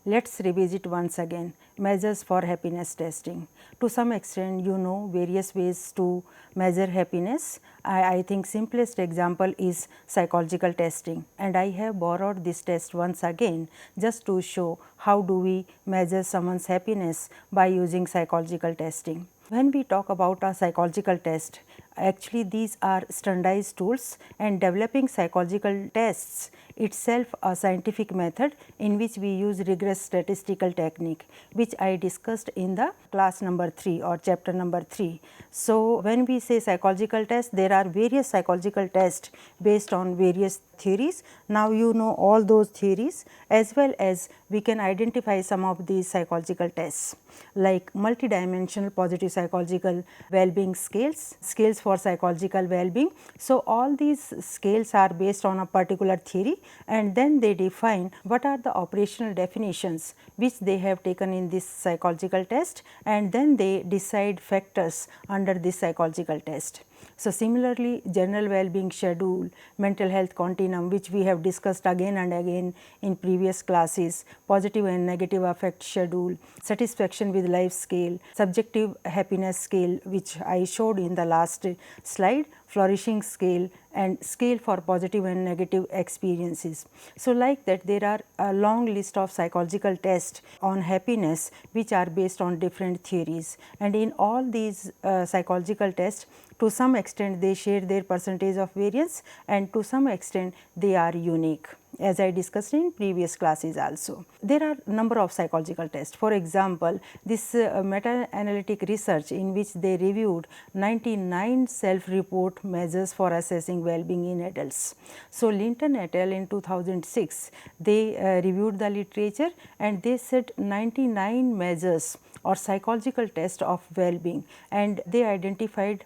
Let us revisit once again measures for happiness testing. To some extent you know various ways to measure happiness. I think simplest example is psychological testing, and I have borrowed this test once again just to show how do we measure someone's happiness by using psychological testing. When we talk about a psychological test, actually these are standardized tools, and developing psychological tests itself a scientific method in which we use rigorous statistical technique, which I discussed in the class number 3 or chapter number 3. So, when we say psychological test, there are various psychological tests based on various theories. Now, you know all those theories, as well as we can identify some of these psychological tests like multidimensional positive psychological well-being scales, scales for psychological well-being. So, all these scales are based on a particular theory, and then they define what are the operational definitions which they have taken in this psychological test, and then they decide factors under this psychological test. So, similarly general well-being schedule, mental health continuum, which we have discussed again and again in previous classes, positive and negative affect schedule, satisfaction with life scale, subjective happiness scale, which I showed in the last slide, flourishing scale, and scale for positive and negative experiences. So, like that there are a long list of psychological tests on happiness which are based on different theories, and in all these psychological tests to some extent they share their percentage of variance, and to some extent they are unique, as I discussed in previous classes also. There are number of psychological tests. For example, this meta-analytic research in which they reviewed 99 self-report measures for assessing well-being in adults. So, Linton et al. In 2006, they reviewed the literature and they set 99 measures or psychological test of well-being, and they identified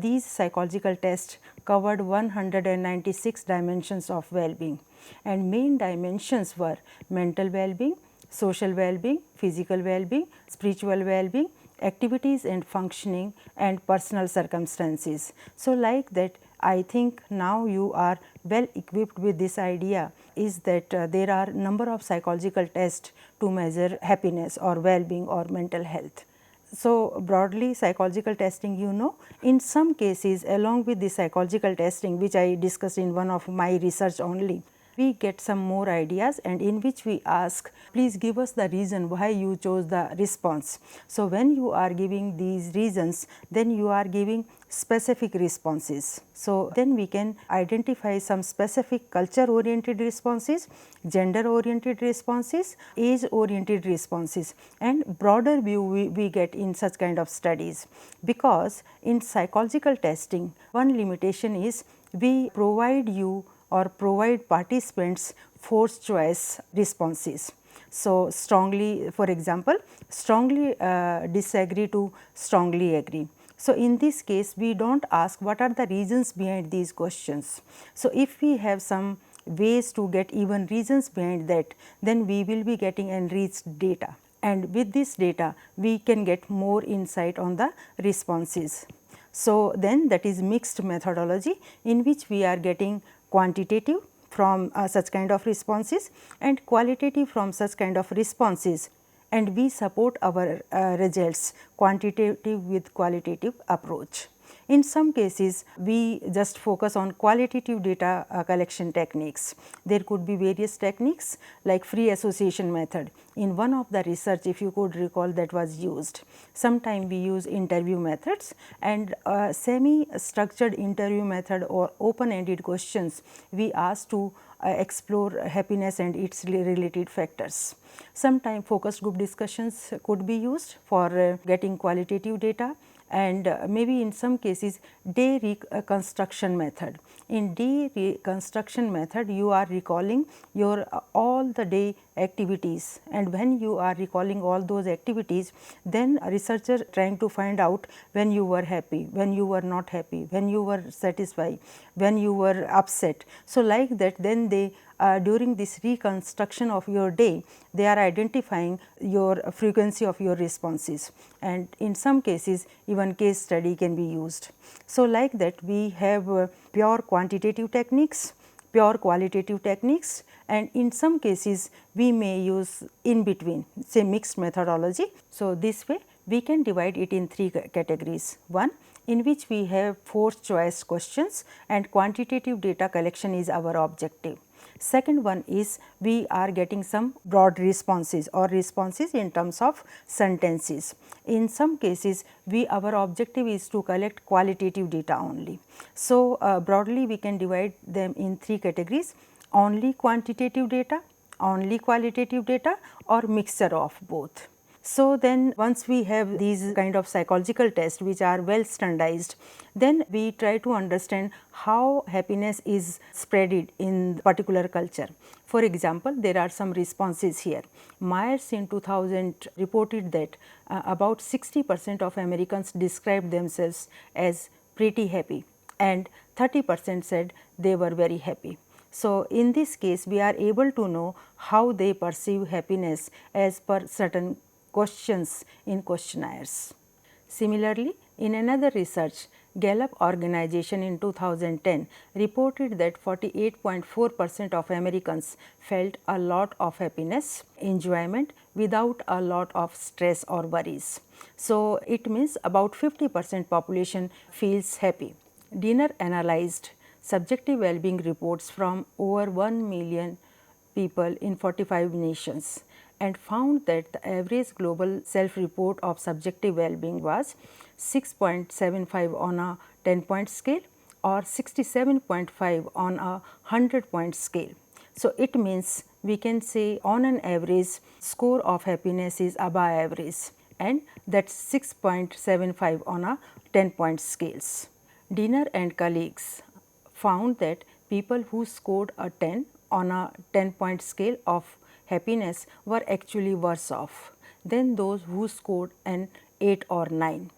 these psychological tests covered 196 dimensions of well-being, and main dimensions were mental well-being, social well-being, physical well-being, spiritual well-being, activities and functioning, and personal circumstances. So, like that I think now you are well equipped with this idea is that there are number of psychological tests to measure happiness or well-being or mental health. So, broadly psychological testing you know, in some cases along with the psychological testing which I discussed in one of my research only, we get some more ideas, and in which we ask please give us the reason why you chose the response. So, when you are giving these reasons, then you are giving specific responses. So, then we can identify some specific culture oriented responses, gender oriented responses, age oriented responses, and broader view we get in such kind of studies, because in psychological testing one limitation is we provide you or provide participants forced choice responses. So, strongly for example, strongly disagree to strongly agree. So, in this case we do not ask what are the reasons behind these questions. So, if we have some ways to get even reasons behind that, then we will be getting enriched data, and with this data we can get more insight on the responses. So, then that is mixed methodology in which we are getting quantitative from such kind of responses and qualitative from such kind of responses, and we support our results quantitative with qualitative approach. In some cases, we just focus on qualitative data collection techniques. There could be various techniques like free association method. In one of the research, if you could recall, that was used. Sometime we use interview methods, and semi-structured interview method or open-ended questions we ask to explore happiness and its related factors. Sometimes focus group discussions could be used for getting qualitative data, and maybe in some cases day reconstruction method. In day reconstruction method you are recalling your all the day activities, and when you are recalling all those activities, then a researcher trying to find out when you were happy, when you were not happy, when you were satisfied, when you were upset. So, like that then they during this reconstruction of your day, they are identifying your frequency of your responses, and in some cases even case study can be used. So, like that we have pure quantitative techniques, pure qualitative techniques, and in some cases we may use in between, say mixed methodology. So, this way we can divide it in three categories. One, in which we have forced choice questions and quantitative data collection is our objective. Second one is we are getting some broad responses or responses in terms of sentences. In some cases our objective is to collect qualitative data only. So, broadly we can divide them in three categories: only quantitative data, only qualitative data, or mixture of both. So, then once we have these kind of psychological tests which are well standardized, then we try to understand how happiness is spreaded in particular culture. For example, there are some responses here. Myers in 2000 reported that about 60% of Americans described themselves as pretty happy and 30% said they were very happy. So, in this case we are able to know how they perceive happiness as per certain questions in questionnaires. Similarly, in another research, Gallup organization in 2010 reported that 48.4% of Americans felt a lot of happiness, enjoyment without a lot of stress or worries. So, it means about 50% population feels happy. Dinner analyzed subjective well-being reports from over 1 million people in 45 nations and found that the average global self-report of subjective well-being was 6.75 on a 10-point scale or 67.5 on a 100-point scale. So, it means we can say on an average score of happiness is above average, and that is 6.75 on a 10-point scales. Dinner and colleagues found that people who scored a 10 on a 10-point scale of happiness were actually worse off than those who scored an 8 or 9.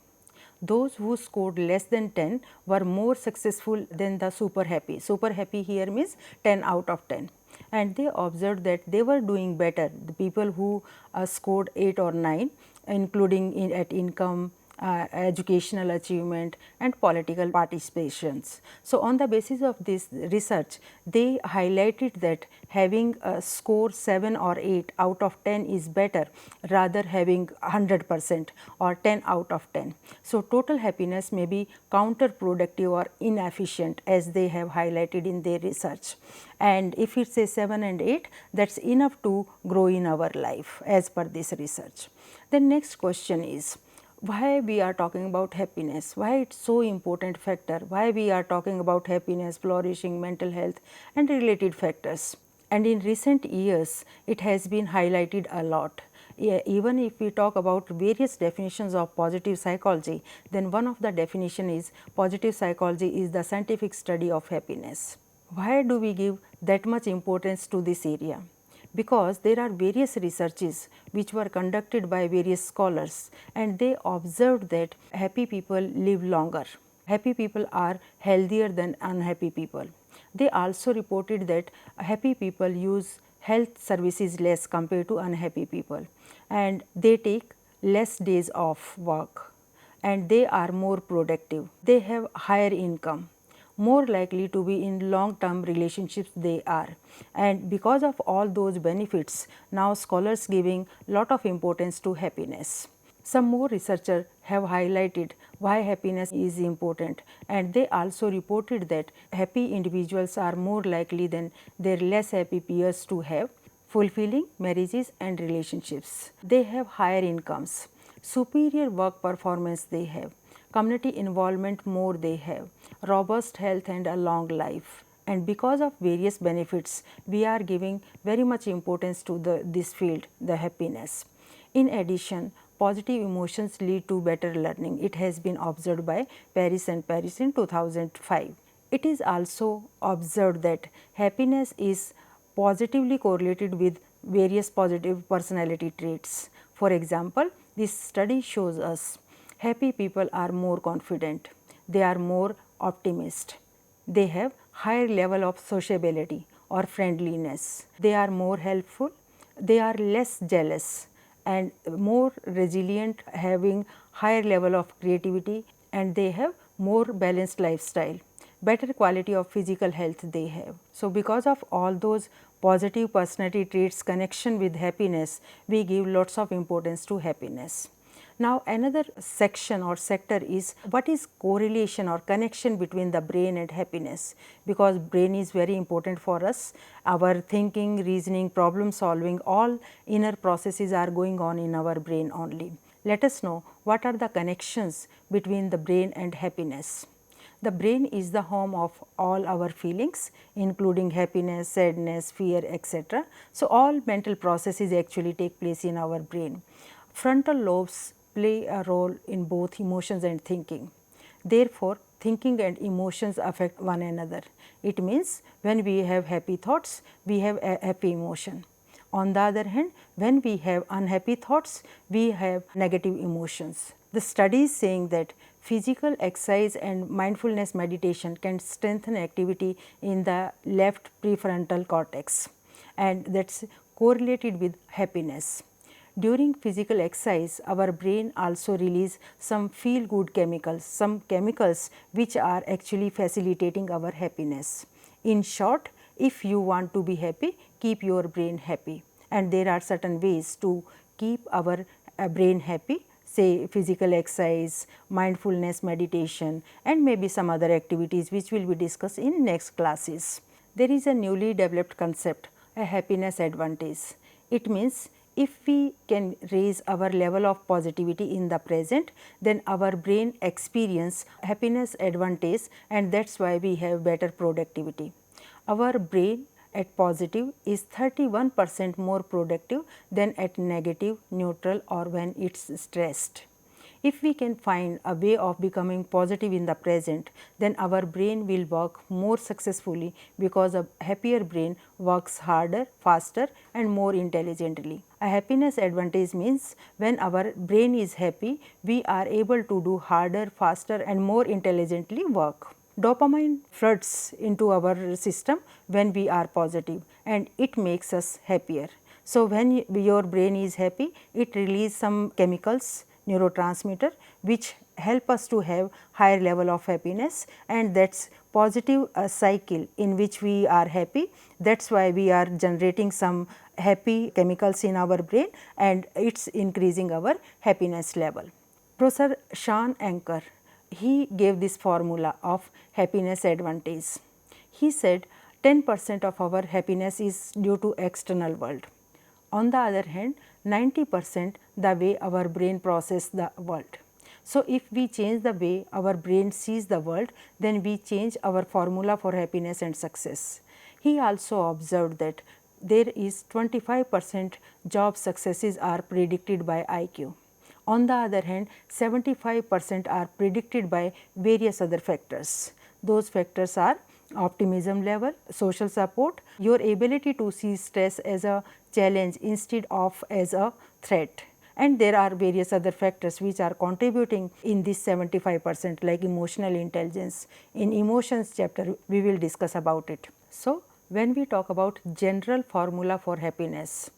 Those who scored less than 10 were more successful than the super happy. Super happy here means 10 out of 10, and they observed that they were doing better. The people who scored 8 or 9, including at income, educational achievement and political participations. So, on the basis of this research, they highlighted that having a score 7 or 8 out of 10 is better rather having 100% or 10 out of 10. So, total happiness may be counterproductive or inefficient as they have highlighted in their research. And if it says 7 and 8, that is enough to grow in our life as per this research. The next question is, why we are talking about happiness, why it is so important factor, why we are talking about happiness, flourishing, mental health and related factors. And in recent years it has been highlighted a lot. Even if we talk about various definitions of positive psychology, then one of the definition is positive psychology is the scientific study of happiness. Why do we give that much importance to this area? Because there are various researches which were conducted by various scholars, and they observed that happy people live longer. Happy people are healthier than unhappy people. They also reported that happy people use health services less compared to unhappy people, and they take less days off work, and they are more productive. They have higher income, more likely to be in long term relationships they are, and because of all those benefits, now scholars giving lot of importance to happiness. Some more researchers have highlighted why happiness is important, and they also reported that happy individuals are more likely than their less happy peers to have fulfilling marriages and relationships. They have higher incomes, superior work performance they have, community involvement more they have, robust health and a long life. And because of various benefits, we are giving very much importance to this field, the happiness. In addition, positive emotions lead to better learning. It has been observed by Paris and Paris in 2005. It is also observed that happiness is positively correlated with various positive personality traits. For example, this study shows us happy people are more confident, they are more optimist, they have higher level of sociability or friendliness, they are more helpful, they are less jealous and more resilient, having higher level of creativity, and they have more balanced lifestyle. better quality of physical health they have. So, because of all those positive personality traits connection with happiness, we give lots of importance to happiness. Now, another section or sector is what is correlation or connection between the brain and happiness, because brain is very important for us. Our thinking, reasoning, problem solving, all inner processes are going on in our brain only. Let us know what are the connections between the brain and happiness. The brain is the home of all our feelings, including happiness, sadness, fear, etc. So, all mental processes actually take place in our brain. Frontal lobes play a role in both emotions and thinking. Therefore, thinking and emotions affect one another. It means when we have happy thoughts, we have a happy emotion. On the other hand, when we have unhappy thoughts, we have negative emotions. The studies saying that physical exercise and mindfulness meditation can strengthen activity in the left prefrontal cortex, and that is correlated with happiness. During physical exercise, our brain also release some feel good chemicals, some chemicals which are actually facilitating our happiness. In short, if you want to be happy, keep your brain happy, and there are certain ways to keep our brain happy, say physical exercise, mindfulness meditation, and maybe some other activities which will be discussed in next classes. There is a newly developed concept, a happiness advantage. It means if we can raise our level of positivity in the present, then our brain experience happiness advantage, and that is why we have better productivity. Our brain at positive is 31% more productive than at negative, neutral, or when it is stressed. If we can find a way of becoming positive in the present, then our brain will work more successfully, because a happier brain works harder, faster, and more intelligently. A happiness advantage means when our brain is happy, we are able to do harder, faster, and more intelligently work. Dopamine floods into our system when we are positive, and it makes us happier. So, when your brain is happy, it releases some chemicals, neurotransmitter, which help us to have higher level of happiness, and that is positive cycle in which we are happy. That is why we are generating some happy chemicals in our brain, and it is increasing our happiness level. Professor Sean Anker, he gave this formula of happiness advantage. He said 10% of our happiness is due to external world. On the other hand, 90% the way our brain process the world. So, if we change the way our brain sees the world, then we change our formula for happiness and success. He also observed that there is 25% job successes are predicted by IQ. On the other hand, 75% are predicted by various other factors. Those factors are optimism level, social support, your ability to see stress as a challenge instead of as a threat, and there are various other factors which are contributing in this 75%, like emotional intelligence. In emotions chapter we will discuss about it. So, when we talk about general formula for happiness,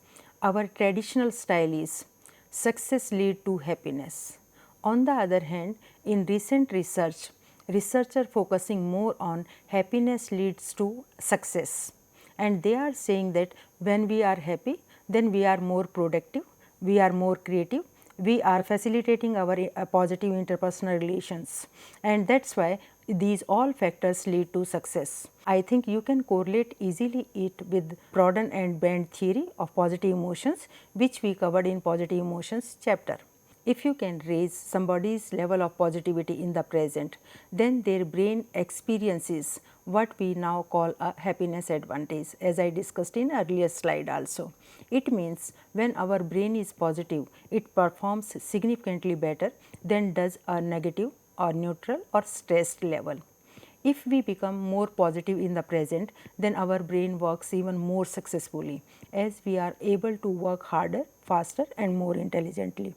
our traditional style is success lead to happiness. On the other hand, in recent research, researchers focusing more on happiness leads to success, and they are saying that when we are happy, then we are more productive, we are more creative, we are facilitating our positive interpersonal relations, and that is why these all factors lead to success. I think you can correlate easily it with broaden and bend theory of positive emotions, which we covered in positive emotions chapter. If you can raise somebody's level of positivity in the present, then their brain experiences what we now call a happiness advantage, as I discussed in earlier slide also. It means when our brain is positive, it performs significantly better than does a negative or neutral or stressed level. If we become more positive in the present, then our brain works even more successfully, as we are able to work harder, faster, and more intelligently.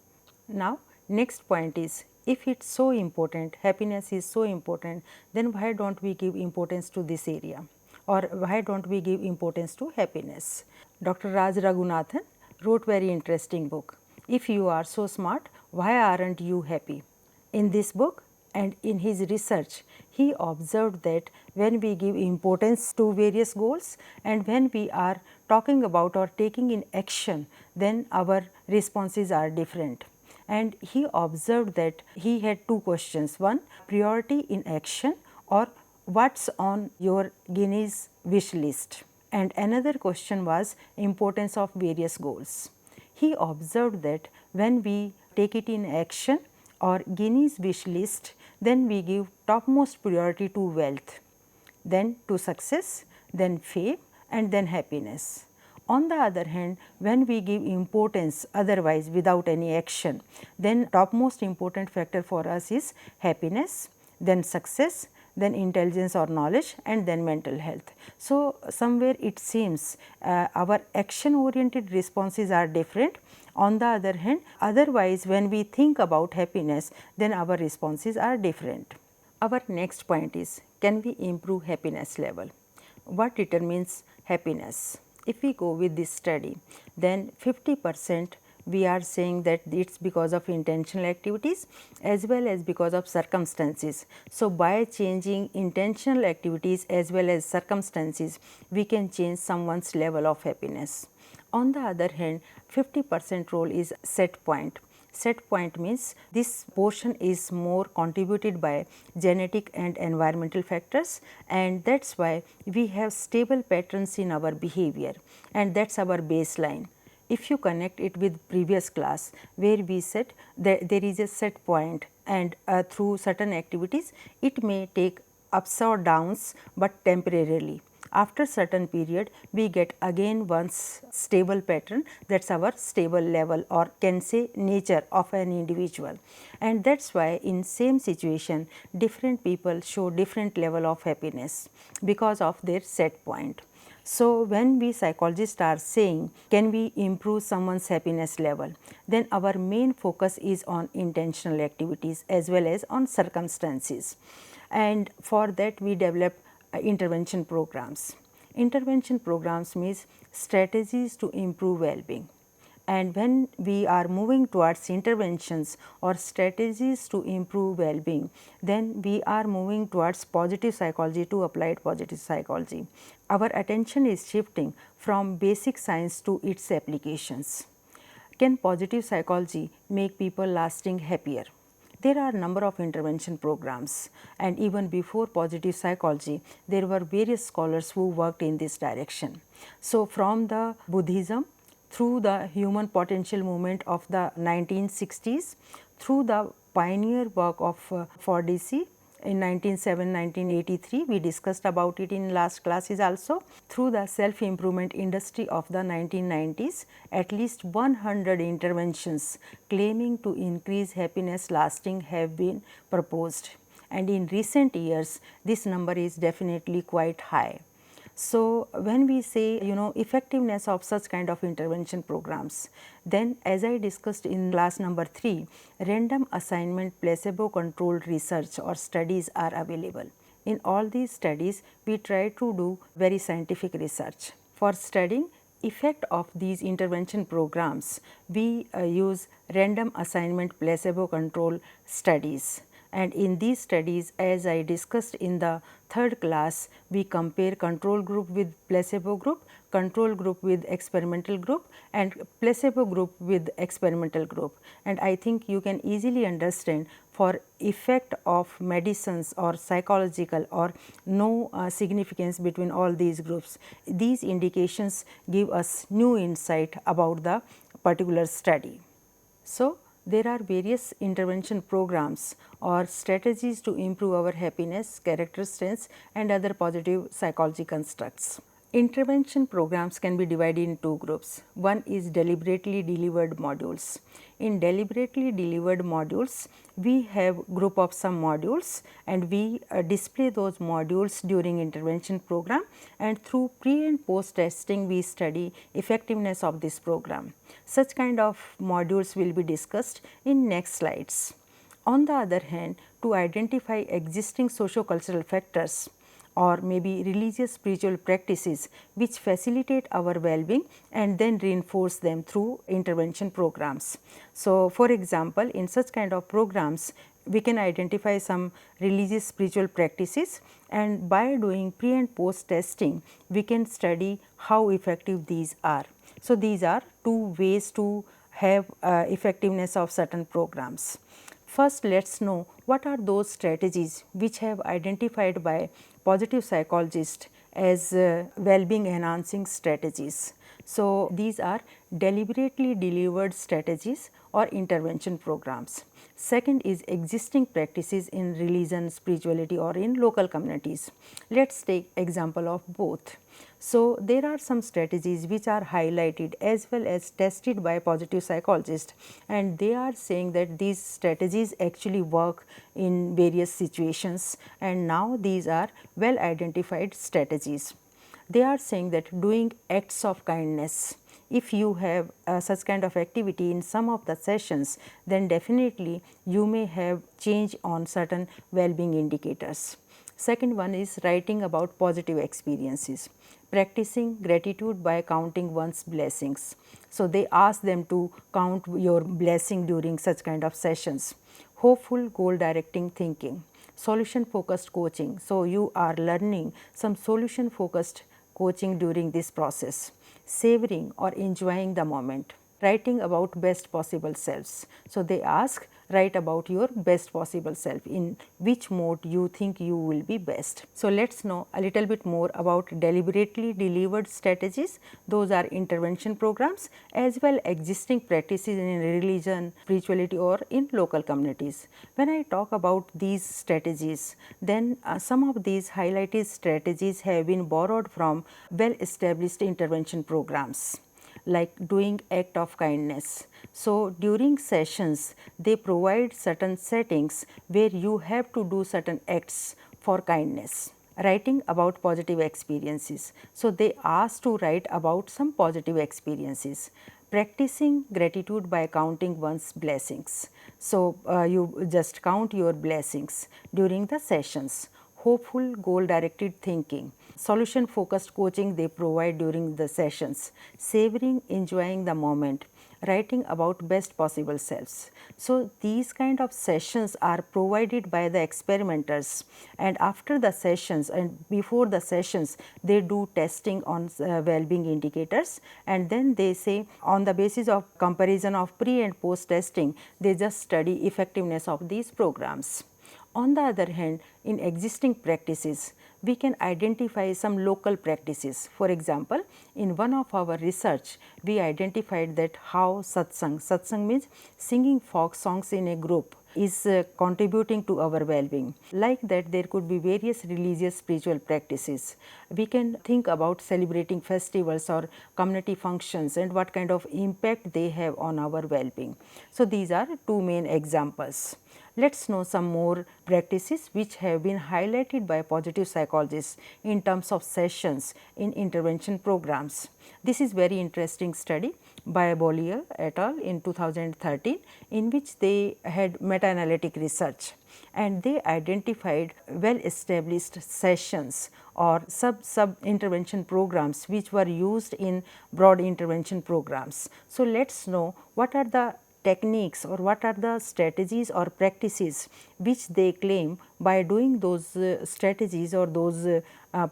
Now, next point is, if it is so important, happiness is so important, then why do not we give importance to this area, or why do not we give importance to happiness? Dr. Raj Raghunathan wrote very interesting book, If You Are So Smart, Why Aren't You Happy? In this book, And in his research, he observed that when we give importance to various goals and when we are talking about or taking in action, then our responses are different. And he observed that he had two questions, one priority in action or what's on your Guinness wish list, and another question was importance of various goals. He observed that when we take it in action or Guinness wish list, then we give topmost priority to wealth, then to success, then fame, and then happiness. On the other hand, when we give importance otherwise without any action, then topmost important factor for us is happiness, then success, then intelligence or knowledge, and then mental health. So, somewhere it seems our action oriented responses are different. On the other hand, otherwise when we think about happiness, then our responses are different. Our next point is, can we improve happiness level? What determines happiness? If we go with this study, then 50% we are saying that it is because of intentional activities as well as because of circumstances. So, by changing intentional activities as well as circumstances, we can change someone's level of happiness. On the other hand, 50% role is set point. Set point means this portion is more contributed by genetic and environmental factors, and that is why we have stable patterns in our behavior, and that is our baseline. If you connect it with previous class where we said that there is a set point and through certain activities it may take ups or downs, but temporarily. After certain period we get again one's stable pattern, that is our stable level or can say nature of an individual, and that is why in same situation different people show different level of happiness because of their set point. So, when we psychologists are saying can we improve someone's happiness level, then our main focus is on intentional activities as well as on circumstances, and for that we develop intervention programs. Intervention programs means strategies to improve well-being, and when we are moving towards interventions or strategies to improve well-being, then we are moving towards positive psychology to applied positive psychology. Our attention is shifting from basic science to its applications. Can positive psychology make people lasting happier? There are number of intervention programs, and even before positive psychology there were various scholars who worked in this direction. So, from the Buddhism through the human potential movement of the 1960s, through the pioneer work of Fordisy in 1983, we discussed about it in last classes also, through the self improvement industry of the 1990s, at least 100 interventions claiming to increase happiness lasting have been proposed, and in recent years this number is definitely quite high. So, when we say effectiveness of such kind of intervention programs, then as I discussed in class number 3, random assignment placebo controlled research or studies are available. In all these studies we try to do very scientific research. For studying effect of these intervention programs, we use random assignment placebo control studies. And in these studies, as I discussed in the third class, we compare control group with placebo group, control group with experimental group, and placebo group with experimental group. And I think you can easily understand for effect of medicines or psychological or no significance between all these groups. These indications give us new insight about the particular study. So, there are various intervention programs or strategies to improve our happiness, character strengths, and other positive psychology constructs. Intervention programs can be divided in two groups. One is deliberately delivered modules. In deliberately delivered modules, we have group of some modules and we display those modules during intervention program, and through pre and post testing we study effectiveness of this program. Such kind of modules will be discussed in next slides. On the other hand, to identify existing socio-cultural factors or maybe religious spiritual practices which facilitate our well-being and then reinforce them through intervention programs. So, for example, in such kind of programs we can identify some religious spiritual practices, and by doing pre and post testing we can study how effective these are. So, these are two ways to have effectiveness of certain programs. First, let us know what are those strategies which have identified by positive psychologists as well-being enhancing strategies. So, these are deliberately delivered strategies or intervention programs. Second is existing practices in religion, spirituality or in local communities. Let us take example of both. So, there are some strategies which are highlighted as well as tested by positive psychologists, and they are saying that these strategies actually work in various situations, and now these are well identified strategies. They are saying that doing acts of kindness, if you have such kind of activity in some of the sessions, then definitely you may have change on certain well-being indicators. Second one is writing about positive experiences, practicing gratitude by counting one's blessings. So, they ask them to count your blessing during such kind of sessions. Hopeful goal directing thinking, solution focused coaching. So, you are learning some solution focused coaching during this process. Savoring or enjoying the moment, writing about best possible selves. So, they ask write about your best possible self, in which mode you think you will be best. So, let us know a little bit more about deliberately delivered strategies. Those are intervention programs as well existing practices in religion, spirituality or in local communities. When I talk about these strategies, then some of these highlighted strategies have been borrowed from well established intervention programs like doing act of kindness. So, during sessions they provide certain settings where you have to do certain acts for kindness. Writing about positive experiences. So, they ask to write about some positive experiences. Practicing gratitude by counting one's blessings. So, you just count your blessings during the sessions. Hopeful goal directed thinking, solution focused coaching they provide during the sessions, savoring enjoying the moment, writing about best possible selves. So, these kind of sessions are provided by the experimenters, and after the sessions and before the sessions they do testing on well-being indicators, and then they say on the basis of comparison of pre and post testing they just study effectiveness of these programs. On the other hand, in existing practices, we can identify some local practices. For example, in one of our research, we identified that how satsang means singing folk songs in a group, is contributing to our well-being. Like that, there could be various religious spiritual practices. We can think about celebrating festivals or community functions and what kind of impact they have on our well-being. So, these are two main examples. Let us know some more practices which have been highlighted by positive psychologists in terms of sessions in intervention programs. This is very interesting study by Bollier et al. In 2013, in which they had meta-analytic research, and they identified well established sessions or sub intervention programs which were used in broad intervention programs. So, let us know what are the techniques or what are the strategies or practices which they claim by doing those strategies or those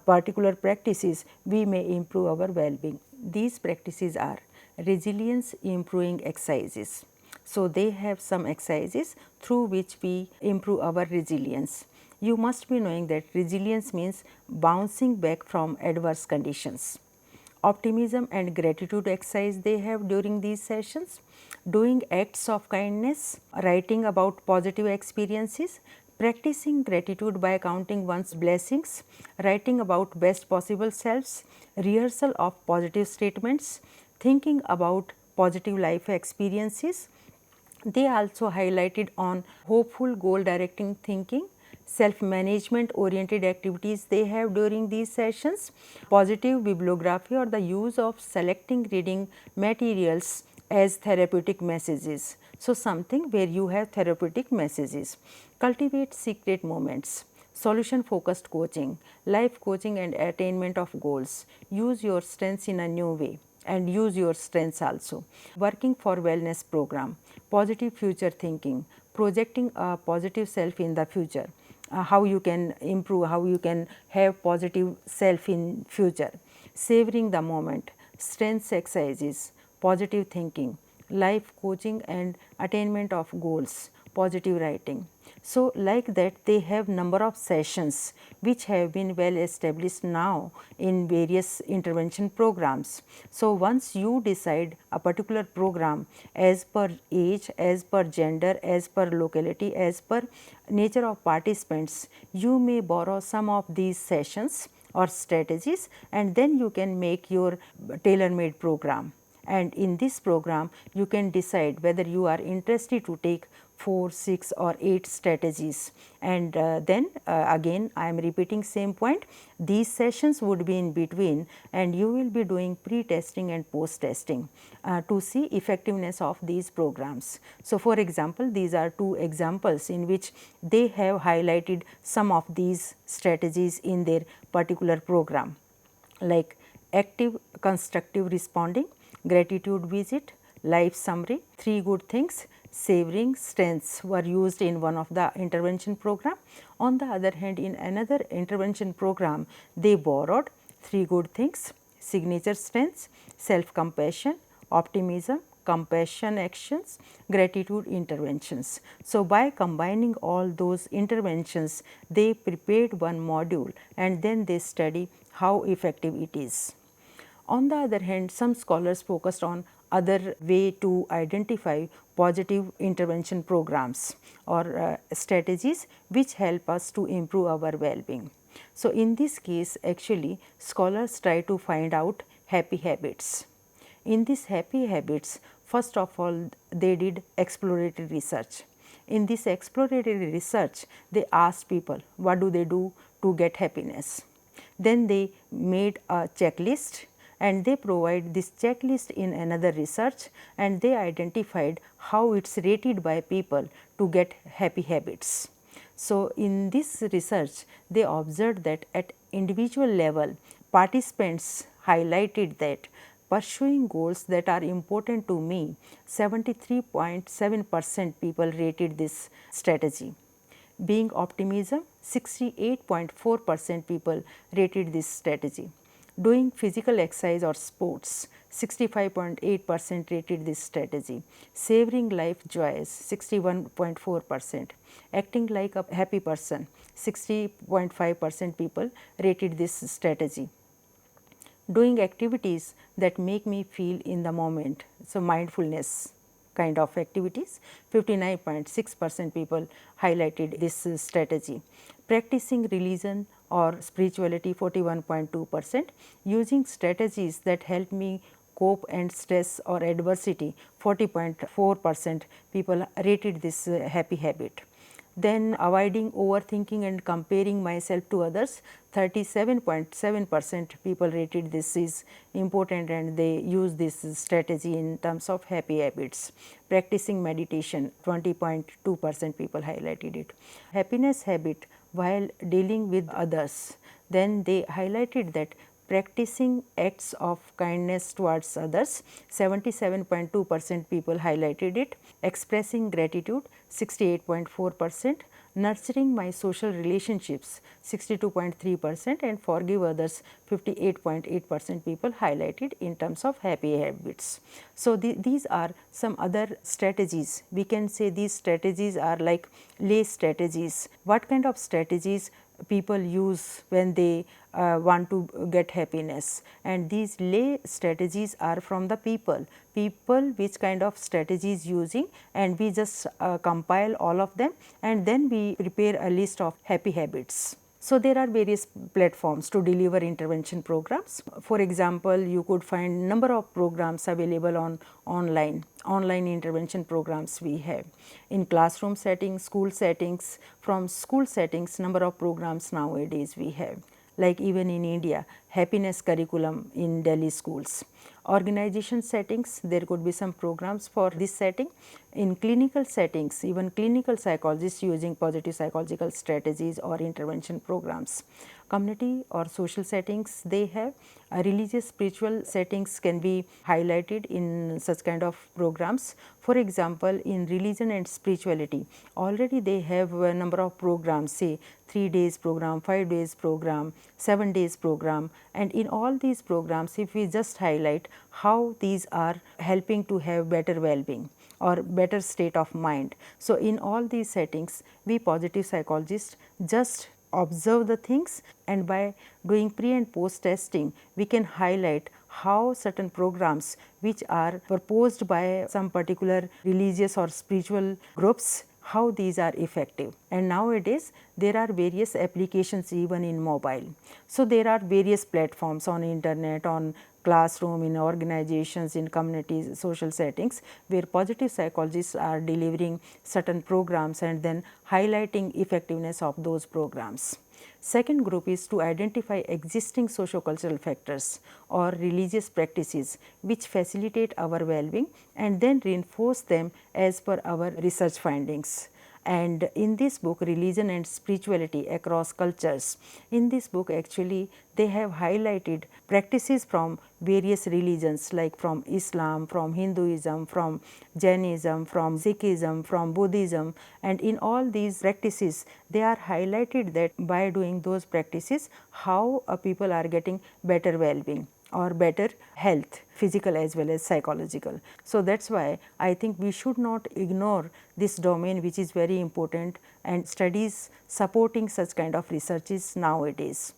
particular practices we may improve our well-being. These practices are resilience improving exercises. So, they have some exercises through which we improve our resilience. You must be knowing that resilience means bouncing back from adverse conditions. Optimism and gratitude exercise they have during these sessions, doing acts of kindness, writing about positive experiences, practicing gratitude by counting one's blessings, writing about best possible selves, rehearsal of positive statements, thinking about positive life experiences. They also highlighted on hopeful goal directing thinking, self-management oriented activities they have during these sessions, positive bibliography or the use of selecting reading materials as therapeutic messages. So, something where you have therapeutic messages. Cultivate secret moments, solution focused coaching, life coaching and attainment of goals, use your strengths in a new way and use your strengths also. Working for wellness program, positive future thinking, projecting a positive self in the future, how you can improve, how you can have positive self in future, savoring the moment, strength exercises, positive thinking, life coaching and attainment of goals, positive writing. So, like that they have number of sessions which have been well established now in various intervention programs. So, once you decide a particular program as per age, as per gender, as per locality, as per nature of participants, you may borrow some of these sessions or strategies, and then you can make your tailor made program. And in this program you can decide whether you are interested to take 4, 6 or 8 strategies, and then again I am repeating same point, these sessions would be in between and you will be doing pre-testing and post-testing to see effectiveness of these programs. So, for example, these are 2 examples in which they have highlighted some of these strategies in their particular program, like active constructive responding, gratitude visit, life summary, 3 good things, savoring strengths were used in one of the intervention program. On the other hand, in another intervention program, they borrowed 3 good things, signature strengths, self compassion, optimism, compassion actions, gratitude interventions. So, by combining all those interventions, they prepared one module and then they study how effective it is. On the other hand, some scholars focused on other way to identify positive intervention programs or strategies which help us to improve our well-being. So, in this case actually scholars try to find out happy habits. In these happy habits, first of all they did exploratory research. In this exploratory research, they asked people what do they do to get happiness. Then they made a checklist and they provide this checklist in another research, and they identified how it is rated by people to get happy habits. So, in this research they observed that at individual level participants highlighted that pursuing goals that are important to me, 73.7% people rated this strategy. Being optimism, 68.4% people rated this strategy. Doing physical exercise or sports, 65.8% rated this strategy. Savoring life joys, 61.4%. Acting like a happy person, 60.5% people rated this strategy. Doing activities that make me feel in the moment, so mindfulness kind of activities, 59.6% people highlighted this strategy. Practicing religion or spirituality, 41.2%. Using strategies that help me cope and stress or adversity, 40.4% people rated this happy habit. Then avoiding overthinking and comparing myself to others, 37.7% people rated this is important and they use this strategy in terms of happy habits. Practicing meditation, 20.2% people highlighted it. Happiness habit while dealing with others, then they highlighted that practicing acts of kindness towards others, 77.2% people highlighted it. Expressing gratitude, 68.4%. Nurturing my social relationships, 62.3%, and forgive others, 58.8% people highlighted in terms of happy habits. So, these are some other strategies. We can say these strategies are like lay strategies. What kind of strategies people use when they want to get happiness, and these lay strategies are from the people which kind of strategies using, and we just compile all of them and then we prepare a list of happy habits. So, there are various platforms to deliver intervention programs. For example, you could find number of programs available on online intervention programs we have in classroom settings, school settings. From school settings, number of programs nowadays we have, like even in India, happiness curriculum in Delhi schools. Organization settings, there could be some programs for this setting. In clinical settings, even clinical psychologists using positive psychological strategies or intervention programs. community or social settings they have. Religious spiritual settings can be highlighted in such kind of programs. For example, in religion and spirituality, already they have a number of programs, say 3 days program, 5 days program, 7 days program, and in all these programs if we just highlight how these are helping to have better well-being or better state of mind. So, in all these settings we positive psychologists just observe the things, and by doing pre and post testing we can highlight how certain programs which are proposed by some particular religious or spiritual groups, how these are effective. And nowadays there are various applications even in mobile. So, there are various platforms on internet, on classroom, in organizations, in communities, social settings, where positive psychologists are delivering certain programs and then highlighting effectiveness of those programs. Second group is to identify existing socio-cultural factors or religious practices which facilitate our well-being and then reinforce them as per our research findings. And in this book, Religion and Spirituality Across Cultures, in this book actually they have highlighted practices from various religions like from Islam, from Hinduism, from Jainism, from Sikhism, from Buddhism, and in all these practices they are highlighted that by doing those practices how people are getting better well-being or better health, physical as well as psychological. So, that is why I think we should not ignore this domain which is very important, and studies supporting such kind of researches nowadays.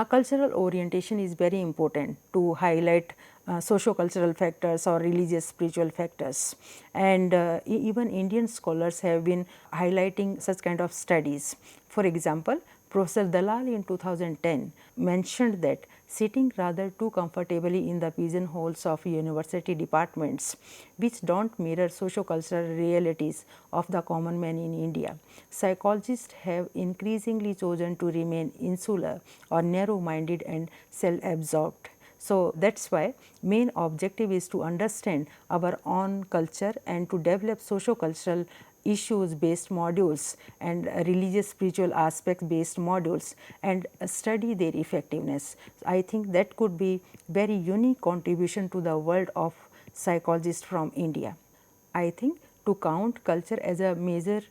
Cultural orientation is very important to highlight socio-cultural factors or religious spiritual factors, and even Indian scholars have been highlighting such kind of studies. For example, Professor Dalal in 2010 mentioned that sitting rather too comfortably in the pigeonholes of university departments which do not mirror socio-cultural realities of the common man in India, psychologists have increasingly chosen to remain insular or narrow-minded and self-absorbed. So, that is why main objective is to understand our own culture and to develop socio-cultural issues based modules and religious spiritual aspects based modules and study their effectiveness. I think that could be very unique contribution to the world of psychologists from India. I think to count culture as a major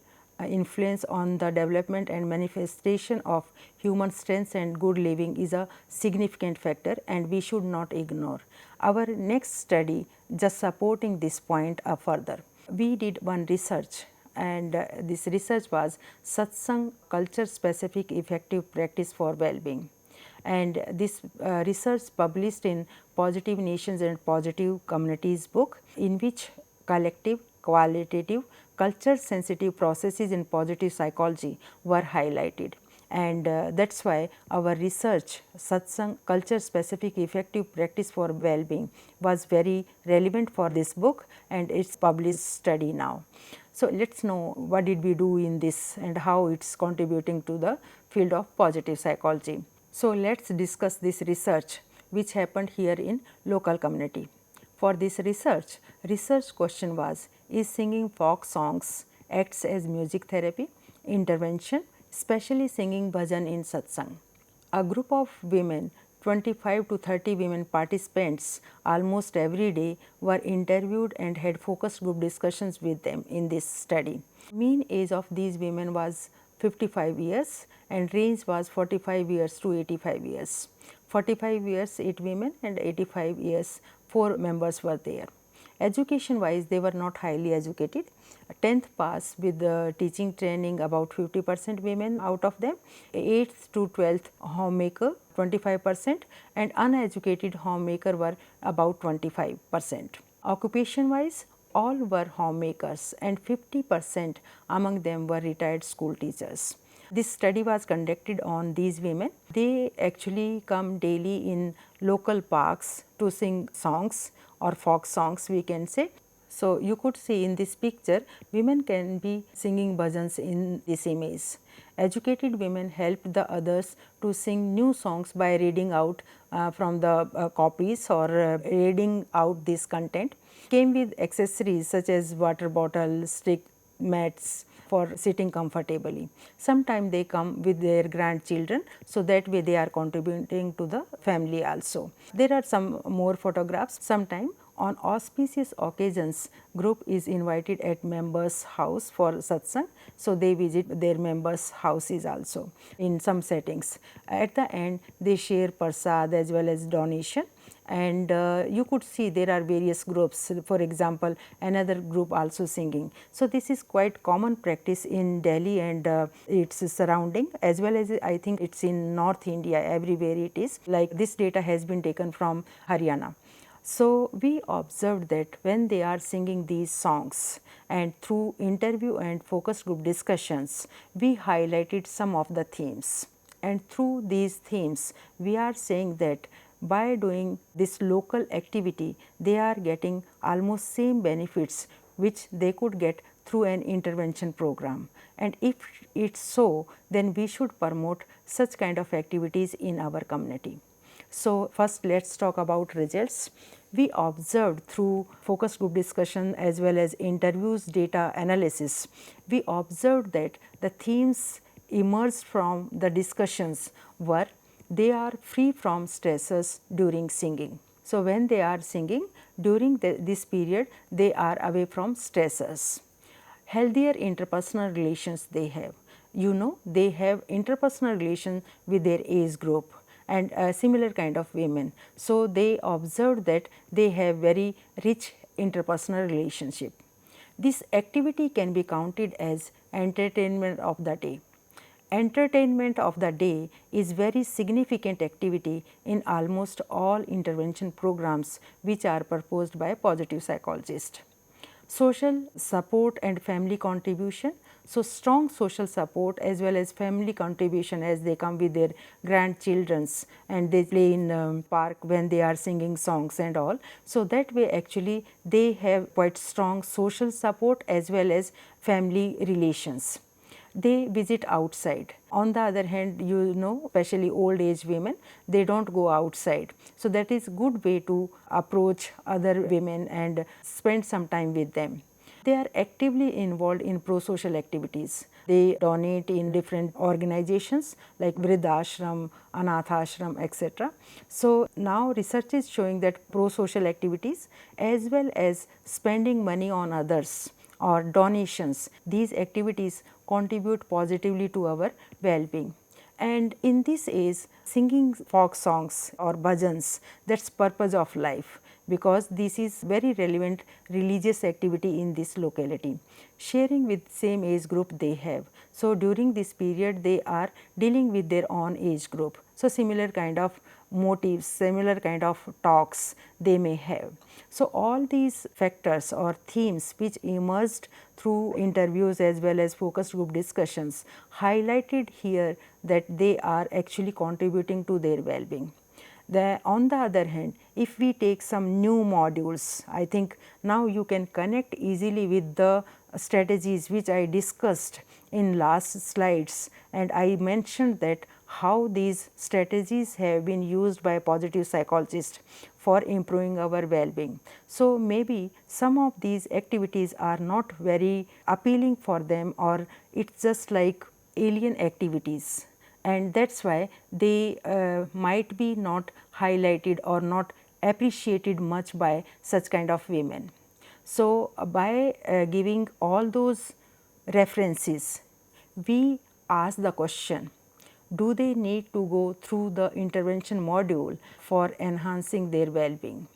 influence on the development and manifestation of human strengths and good living is a significant factor, and we should not ignore. Our next study just supporting this point further. We did one research, and this research was satsang culture specific effective practice for well-being, and this research published in Positive Nations and Positive Communities book, in which collective, qualitative, culture sensitive processes in positive psychology were highlighted. And that is why our research satsang culture specific effective practice for well-being was very relevant for this book, and it is published study now. So, let us know what did we do in this and how it is contributing to the field of positive psychology. So, let us discuss this research which happened here in local community. For this research question was, is singing folk songs acts as music therapy, intervention, especially singing bhajan in satsang. A group of women, 25 to 30 women participants almost every day were interviewed and had focus group discussions with them in this study. Mean age of these women was 55 years and range was 45 years to 85 years. 45 years 8 women and 85 years 4 members were there. Education wise they were not highly educated, 10th pass with the teaching training about 50% women out of them, 8th to 12th homemaker 25% and uneducated homemaker were about 25%. Occupation wise all were homemakers and 50% among them were retired school teachers. This study was conducted on these women. They actually come daily in local parks to sing songs or folk songs we can say. So, you could see in this picture women can be singing bhajans in this image. Educated women helped the others to sing new songs by reading out from the copies or reading out this content. Came with accessories such as water bottle, stick, mats for sitting comfortably. Sometimes they come with their grandchildren, so that way they are contributing to the family also. There are some more photographs. Sometimes on auspicious occasions, group is invited at members' house for satsang, so they visit their members' houses also in some settings. At the end, they share prasad as well as donation, and you could see there are various groups, for example another group also singing. So this is quite common practice in Delhi and its surrounding, as well as I think it's in North India, everywhere it is. Like this data has been taken from Haryana. So we observed that when they are singing these songs, and through interview and focus group discussions, we highlighted some of the themes. And through these themes, we are saying that by doing this local activity, they are getting almost same benefits which they could get through an intervention program. And if it's so, then we should promote such kind of activities in our community. So first let's talk about results. We observed through focus group discussion as well as interviews data analysis, we observed that the themes emerged from the discussions were they are free from stressors during singing. So when they are singing during this period, they are away from stressors. Healthier interpersonal relations they have. You know, they have interpersonal relation with their age group and a similar kind of women. So they observed that they have very rich interpersonal relationship. This activity can be counted as entertainment of the day. Entertainment of the day is very significant activity in almost all intervention programs which are proposed by positive psychologists. Social support and family contribution. So, strong social support as well as family contribution as they come with their grandchildrens and they play in park when they are singing songs and all. So, that way actually they have quite strong social support as well as family relations. They visit outside. On the other hand, you know, especially old age women, they don't go outside. So that is good way to approach other women and spend some time with them. They are actively involved in pro-social activities. They donate in different organizations like Vridhashram, Anathashram, etc. So now research is showing that pro-social activities as well as spending money on others or donations, these activities contribute positively to our well-being. And in this age, singing folk songs or bhajans, that's purpose of life, because this is very relevant religious activity in this locality. Sharing with same age group they have. So during this period they are dealing with their own age group. So similar kind of motives, similar kind of talks they may have. So all these factors or themes which emerged through interviews as well as focus group discussions highlighted here that they are actually contributing to their well-being. On the other hand, if we take some new modules, I think now you can connect easily with the strategies which I discussed in last slides, and I mentioned that how these strategies have been used by positive psychologists for improving our well-being. So maybe some of these activities are not very appealing for them, or it's just like alien activities, and that's why they might be not highlighted or not appreciated much by such kind of women. So by giving all those references, we ask the question, do they need to go through the intervention module for enhancing their well-being?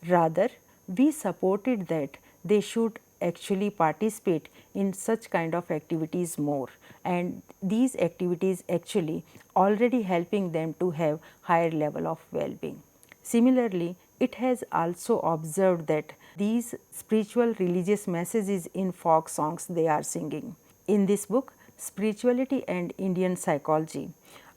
Rather, we supported that they should actually participate in such kind of activities more, and these activities actually already helping them to have higher level of well-being. Similarly, it has also observed that these spiritual religious messages in folk songs they are singing. In this book, Spirituality and Indian Psychology,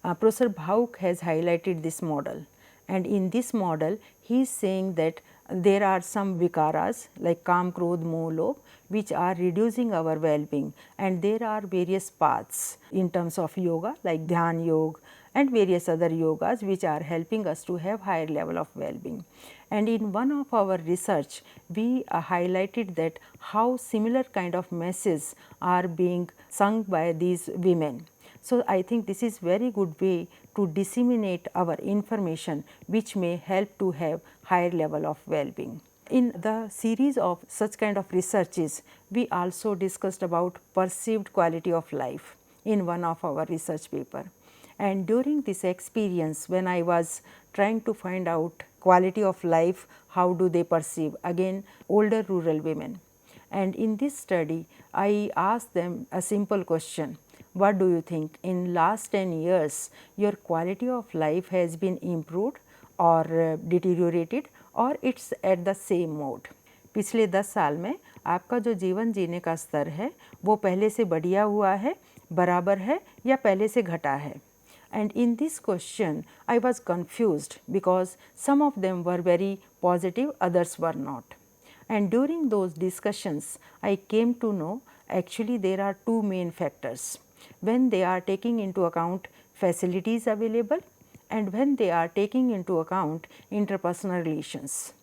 Professor Bhauk has highlighted this model, and in this model he is saying that there are some vikaras like Kam, Krodh, Moh, Lobh which are reducing our well-being, and there are various paths in terms of yoga like Dhyan Yoga and various other yogas which are helping us to have higher level of well-being. And in one of our research, we highlighted that how similar kind of messages are being sung by these women. So, I think this is very good way to disseminate our information which may help to have higher level of well-being. In the series of such kind of researches, we also discussed about perceived quality of life in one of our research paper. And during this experience, when I was trying to find out quality of life, how do they perceive, again older rural women. And in this study, I asked them a simple question: what do you think, in last 10 years your quality of life has been improved or deteriorated, or it's at the same mode? पिछले 10 साल में आपका जो जीवन जीने का स्तर है वो पहले से बढ़िया हुआ है, बराबर है या पहले से घटा है? And in this question, I was confused because some of them were very positive, others were not. And during those discussions, I came to know actually there are two main factors. When they are taking into account facilities available and when they are taking into account interpersonal relations.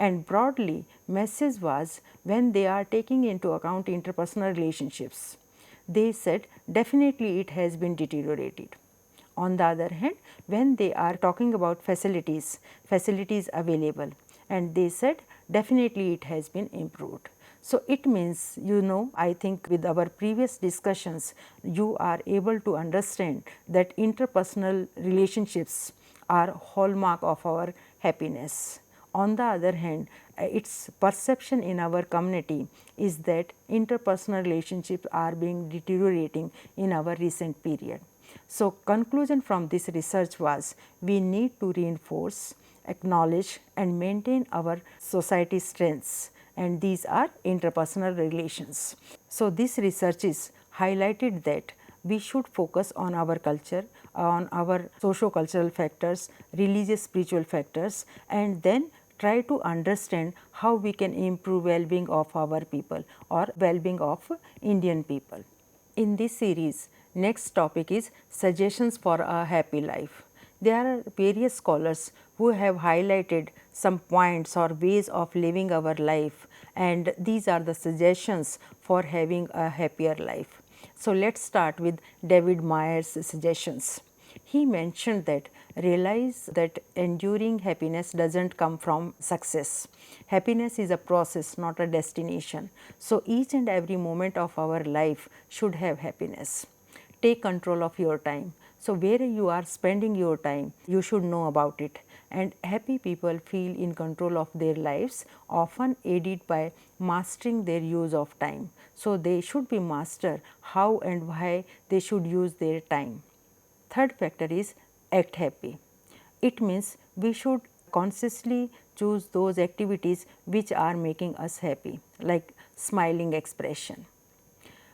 And broadly, message was when they are taking into account interpersonal relationships. They said definitely it has been deteriorated. On the other hand, when they are talking about facilities available, and they said definitely it has been improved. So, it means, I think with our previous discussions you are able to understand that interpersonal relationships are hallmark of our happiness. On the other hand, its perception in our community is that interpersonal relationships are being deteriorating in our recent period. So, conclusion from this research was we need to reinforce, acknowledge and maintain our society strengths, and these are interpersonal relations. So, this research is highlighted that we should focus on our culture, on our socio-cultural factors, religious spiritual factors, and then try to understand how we can improve well-being of our people or well-being of Indian people. In this series, next topic is suggestions for a happy life. There are various scholars who have highlighted some points or ways of living our life, and these are the suggestions for having a happier life. So, let us start with David Meyer's suggestions. He mentioned that realize that enduring happiness does not come from success. Happiness is a process, not a destination. So, each and every moment of our life should have happiness. Take control of your time. So, where you are spending your time, you should know about it. And happy people feel in control of their lives, often aided by mastering their use of time. So, they should be master how and why they should use their time. Third factor is act happy. It means we should consciously choose those activities which are making us happy, like smiling expression.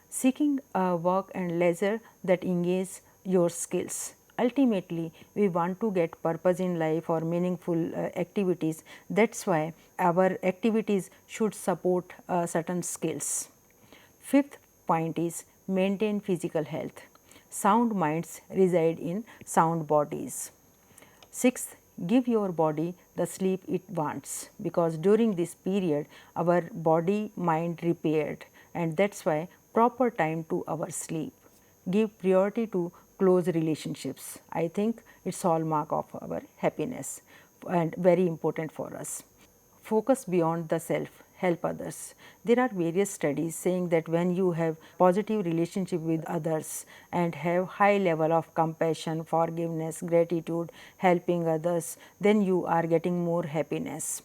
Seeking work and leisure that engage your skills. Ultimately, we want to get purpose in life or meaningful activities. That is why our activities should support certain skills. Fifth point is maintain physical health. Sound minds reside in sound bodies. Sixth, give your body the sleep it wants, because during this period our body mind repaired, and that is why proper time to our sleep. Give priority to close relationships. I think it is hallmark of our happiness and very important for us. Focus beyond the self, help others. There are various studies saying that when you have positive relationship with others and have high level of compassion, forgiveness, gratitude, helping others, then you are getting more happiness.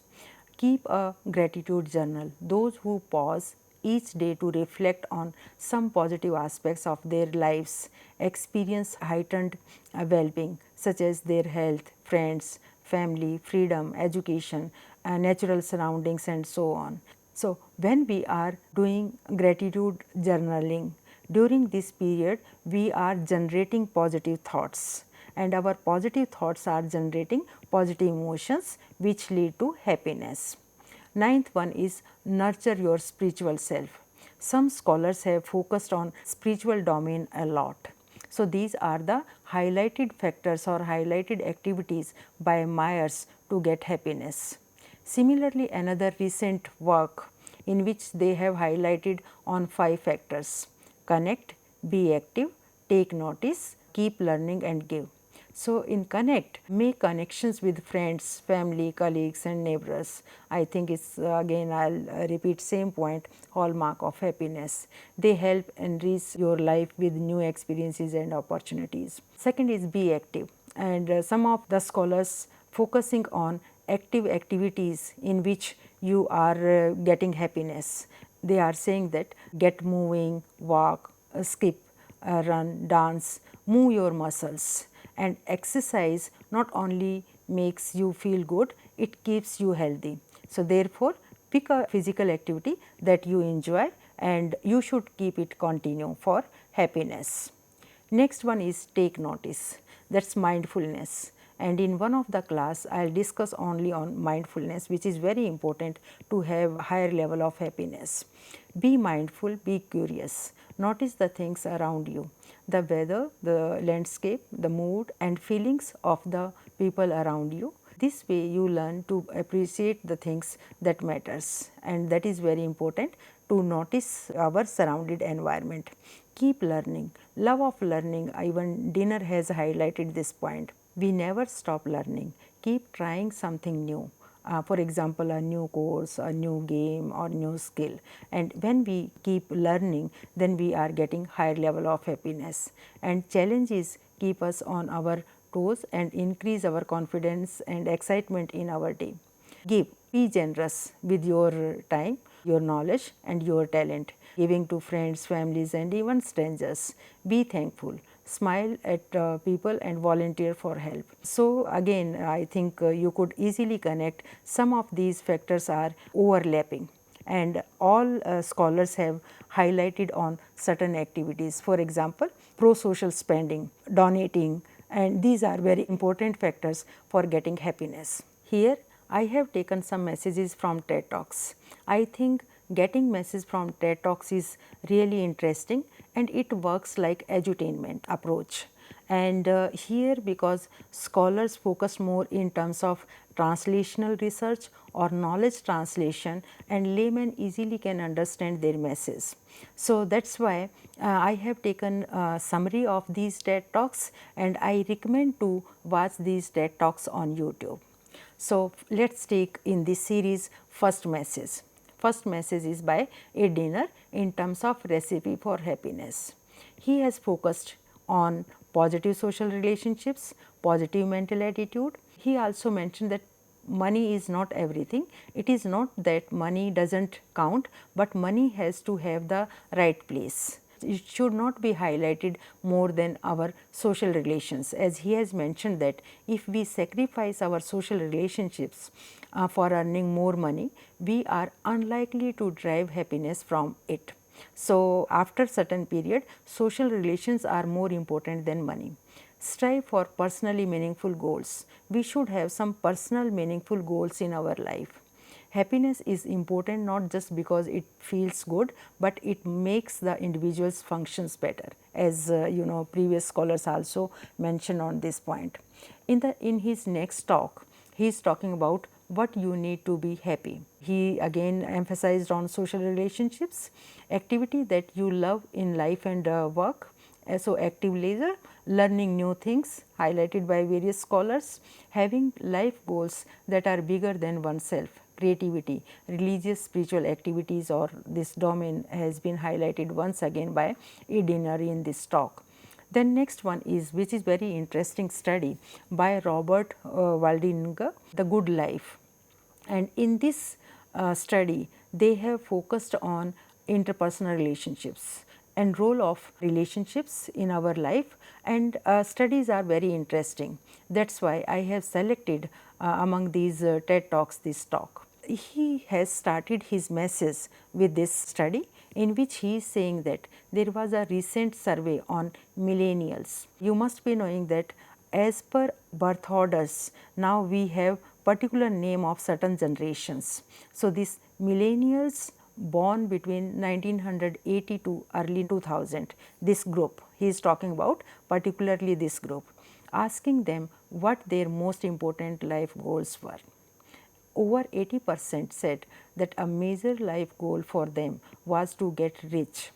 Keep a gratitude journal. Those who pause each day to reflect on some positive aspects of their lives experience heightened well-being, such as their health, friends, family, freedom, education, natural surroundings and so on. So, when we are doing gratitude journaling, during this period we are generating positive thoughts, and our positive thoughts are generating positive emotions which lead to happiness. Ninth one is nurture your spiritual self. Some scholars have focused on spiritual domain a lot. So, these are the highlighted factors or highlighted activities by Myers to get happiness. Similarly, another recent work in which they have highlighted on 5 factors: connect, be active, take notice, keep learning and give. So, in connect, make connections with friends, family, colleagues and neighbors. I think it's again I will repeat same point, hallmark of happiness. They help enrich your life with new experiences and opportunities. Second is be active, and some of the scholars focusing on active activities in which you are getting happiness. They are saying that get moving, walk, skip, run, dance, move your muscles, and exercise not only makes you feel good, it keeps you healthy. So, therefore, pick a physical activity that you enjoy and you should keep it continue for happiness. Next one is take notice, that is mindfulness, and in one of the class I will discuss only on mindfulness, which is very important to have higher level of happiness. Be mindful, be curious, notice the things around you, the weather, the landscape, the mood and feelings of the people around you. This way you learn to appreciate the things that matters, and that is very important to notice our surrounded environment. Keep learning, love of learning, even dinner has highlighted this point. We never stop learning, keep trying something new. For example, a new course, a new game or new skill, and when we keep learning, then we are getting higher level of happiness, and challenges keep us on our toes and increase our confidence and excitement in our day. Give, be generous with your time, your knowledge and your talent, giving to friends, families and even strangers. Be thankful, smile at people and volunteer for help. So, again I think you could easily connect some of these factors are overlapping, and all scholars have highlighted on certain activities. For example, pro-social spending, donating, and these are very important factors for getting happiness. Here I have taken some messages from TED Talks. I think getting messages from TED Talks is really interesting and it works like edutainment approach. And here, because scholars focus more in terms of translational research or knowledge translation, and laymen easily can understand their message. So, that is why I have taken a summary of these TED Talks, and I recommend to watch these TED Talks on YouTube. So, let us take in this series first message. First message is by Ed Diener in terms of recipe for happiness. He has focused on positive social relationships, positive mental attitude. He also mentioned that money is not everything. It is not that money does not count, but money has to have the right place. It should not be highlighted more than our social relations, as he has mentioned that if we sacrifice our social relationships for earning more money, we are unlikely to derive happiness from it. So, after certain period, social relations are more important than money. Strive for personally meaningful goals. We should have some personal meaningful goals in our life. Happiness is important not just because it feels good, but it makes the individual's functions better, as previous scholars also mentioned on this point. In his next talk, he is talking about what you need to be happy. He again emphasized on social relationships, activity that you love in life and work. So, active leisure, learning new things highlighted by various scholars, having life goals that are bigger than oneself, creativity, religious spiritual activities, or this domain has been highlighted once again by Ed Diener in this talk. Then next one is, which is very interesting study by Robert Waldinger, The Good Life, and in this study they have focused on interpersonal relationships and role of relationships in our life, and studies are very interesting. That is why I have selected among these TED Talks this talk. He has started his message with this study in which he is saying that there was a recent survey on millennials. You must be knowing that as per birth orders, now we have particular name of certain generations. So, these millennials born between 1980 to early 2000, this group he is talking about, particularly this group, asking them what their most important life goals were. over 80% said that a major life goal for them was to get rich,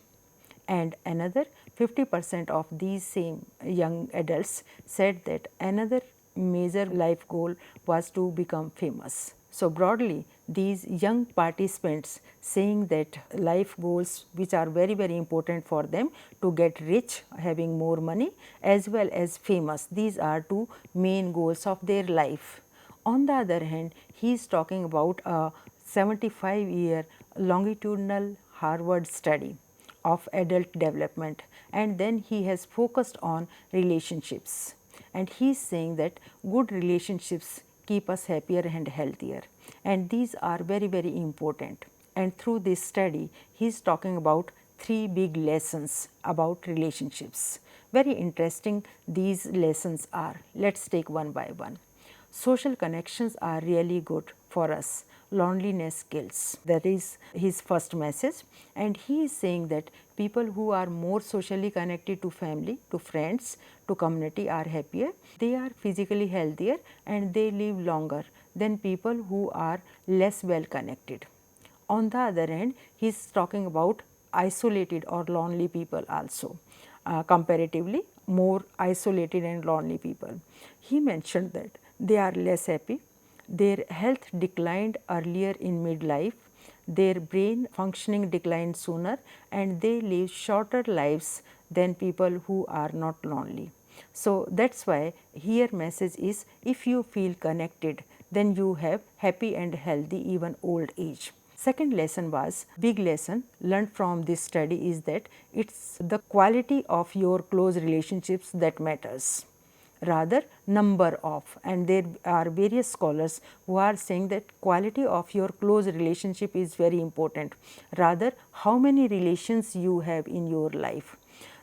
and another 50% of these same young adults said that another major life goal was to become famous. So, broadly these young participants saying that life goals which are very important for them to get rich, having more money, as well as famous, these are two main goals of their life. On the other hand, he is talking about a 75-year longitudinal Harvard study of adult development, and then he has focused on relationships, and he is saying that good relationships keep us happier and healthier, and these are very important. And through this study he is talking about three big lessons about relationships. Very interesting these lessons are. Let us take one by one. Social connections are really good for us. Loneliness kills. That is his first message, and he is saying that people who are more socially connected to family, to friends, to community are happier. They are physically healthier and they live longer than people who are less well connected. On the other hand, he is talking about isolated or lonely people also, comparatively more isolated and lonely people. He mentioned that they are less happy, their health declined earlier in midlife, their brain functioning declined sooner, and they live shorter lives than people who are not lonely. So, that is why here message is, if you feel connected, then you have happy and healthy even old age. Second lesson was, big lesson learned from this study is that it is the quality of your close relationships that matters, rather number of, and there are various scholars who are saying that quality of your close relationship is very important, rather how many relations you have in your life.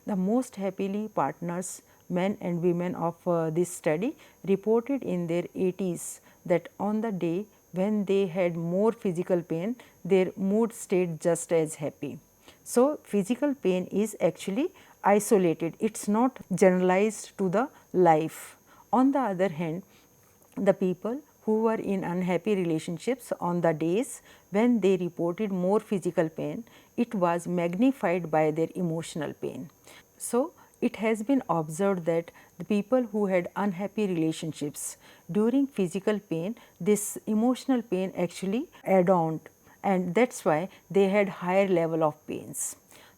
The most happily partners, men and women of this study, reported in their 80s that on the day when they had more physical pain, their mood stayed just as happy. So, physical pain is actually isolated, it is not generalized to the life. On the other hand, the people who were in unhappy relationships, on the days when they reported more physical pain, it was magnified by their emotional pain. So, it has been observed that the people who had unhappy relationships during physical pain, this emotional pain actually add on, and that is why they had higher level of pains.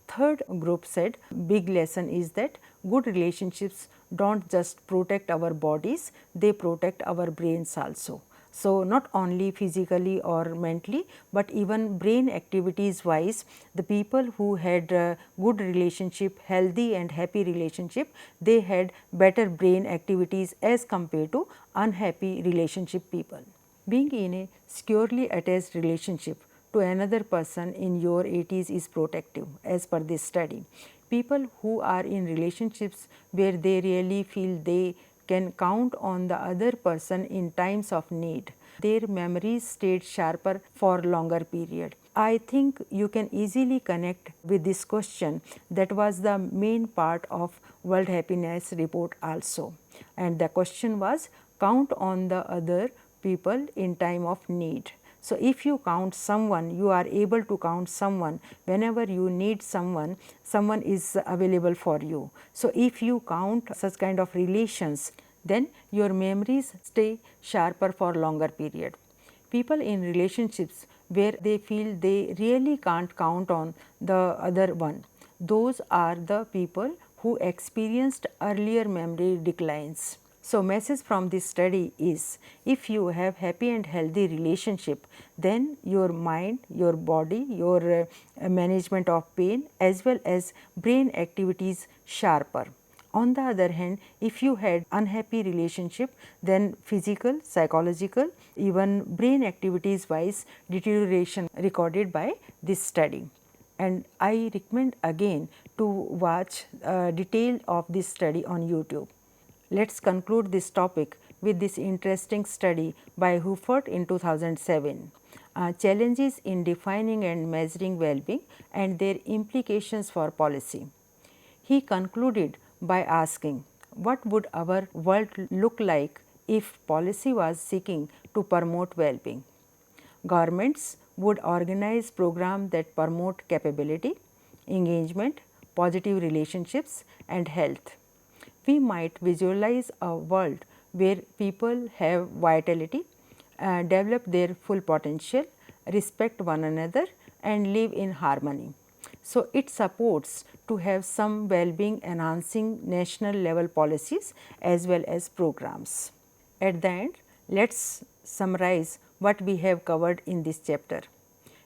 Third group said, big lesson is that good relationships do not just protect our bodies, they protect our brains also. So, not only physically or mentally, but even brain activities wise, the people who had good relationship, healthy and happy relationship, they had better brain activities as compared to unhappy relationship people. Being in a securely attached relationship to another person in your 80s is protective, as per this study. People who are in relationships where they really feel they can count on the other person in times of need, their memories stayed sharper for longer period. I think you can easily connect with this question that was the main part of World Happiness Report also, and the question was, count on the other people in time of need. So, if you count someone, you are able to count someone whenever you need someone, someone is available for you. So, if you count such kind of relations, then your memories stay sharper for longer period. People in relationships where they feel they really can't count on the other one, those are the people who experienced earlier memory declines. So, message from this study is, if you have happy and healthy relationship, then your mind, your body, your management of pain as well as brain activities sharper. On the other hand, if you had unhappy relationship, then physical, psychological, even brain activities wise deterioration recorded by this study. And I recommend again to watch detail of this study on YouTube. Let us conclude this topic with this interesting study by Hufert in 2007, challenges in defining and measuring well-being and their implications for policy. He concluded by asking, what would our world look like if policy was seeking to promote well-being? Governments would organize programs that promote capability, engagement, positive relationships and health. We might visualize a world where people have vitality, develop their full potential, respect one another and live in harmony. So, it supports to have some well-being enhancing national level policies as well as programs. At the end, let us summarize what we have covered in this chapter.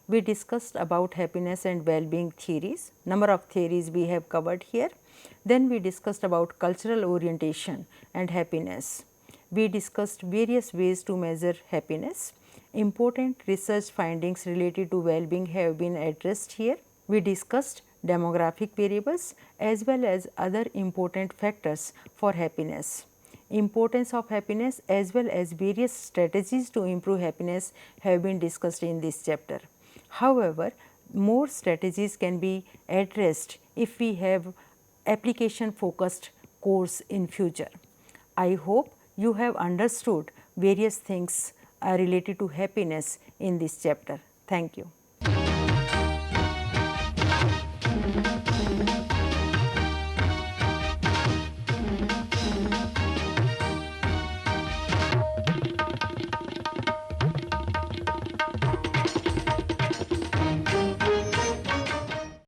We discussed about happiness and well-being theories, number of theories we have covered here. Then we discussed about cultural orientation and happiness. We discussed various ways to measure happiness. Important research findings related to well-being have been addressed here. We discussed demographic variables as well as other important factors for happiness. Importance of happiness as well as various strategies to improve happiness have been discussed in this chapter. However, more strategies can be addressed if we have application focused course in future. I hope you have understood various things related to happiness in this chapter. Thank you.